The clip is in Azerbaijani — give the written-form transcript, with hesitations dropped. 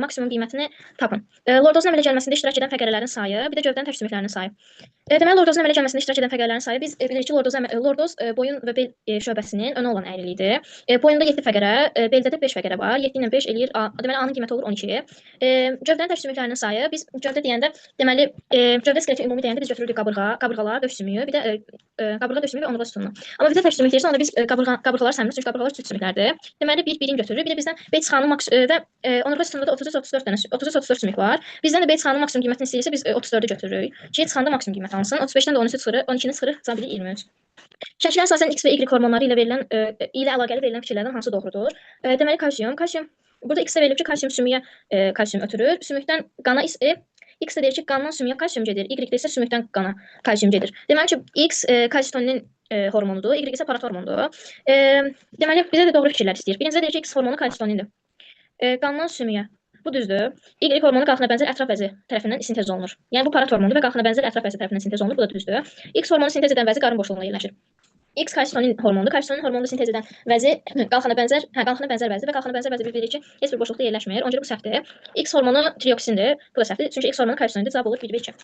maksimum qiymətini tapın. Lordozun əmələ gəlməsində iştirak edən fəqərələrin sayı, bir də gövdənin tək sümüklərinin sayı. Deməli, lordozun əmələ gəlməsində iştirak edən fəqərələrin sayı biz bilirik ki, lordoz boyun və bel şöbəsinin önə olan əyrilikdir. Boyunda 7 fəqərə, beldə də 5 fəqərə var. 7 ilə 5 eləyir, deməli A-nın qiyməti olur 12. Gövdənin tək sümüklərinin sayı, biz gövdə deyəndə, deməli, gövdə skeleti ümumi deyəndə biz götürürdük qabırğalar, döş sümüyü, bir də qabırğa, döş sümüyü və onurğa sütununu. Amma bizdə tək sümük deyirsə, onda biz qabırğaları saymırıq, çünki qabırğalar cüt sümüklərdir. Deməli, birini götürürük. Bir də bizdən bel çıxanın və onurğa sütununda da 33-34 dənə 33-34 sümük var. Bizdən də bel çıxanın maksimum qiymətini istəyirsə biz 34-ü götürürük. Ki çıxanda maksimum qiymət alınsın. 35-dən də 13-ü çıxırıq, 12-ni çıxırıq, cavab bilir 23. Şəkilə əsasən X və Y hormonları ilə əlaqəli verilən fikirlərdən hansı doğrudur? Deməli, kalsium. Burada X-də verilib ki, kalsium sümüyə kalsium ötürür. Sümükdən qana X də deyir ki, qandan sümüyə kalsium gedir. Y-də isə sümükdən qana kalsium gedir. Deməli ki, X kalsitonin hormonudur, Y isə paratormondur. Deməli, bizə də doğru fikirlər istəyir. Birincidə deyir ki, X hormonu kalsitonindir. Qandan sümüyə. Bu düzdür. Y hormonu qalxana bənzər ətraf vəzi tərəfindən sintez olunur. Yəni bu paratormondur və qalxana bənzər ətraf vəzi tərəfindən sintez olunur. Bu da düzdür. X hormonu sintez edən vəzi qarın boşluğunda yerləşir. X kalsitonin hormonudur. Kalsitonin hormonu sintez edən vəzi qalxana bənzər vəzidir və qalxana bənzər vəzi bilirik ki, heç bir boşluqda yerləşmir. Ona görə bu səhvdir. X hormonu trioksindir. Bu da səhvdir. Çünki X hormonu kalsitonindir. Cavab olur 1 və 2.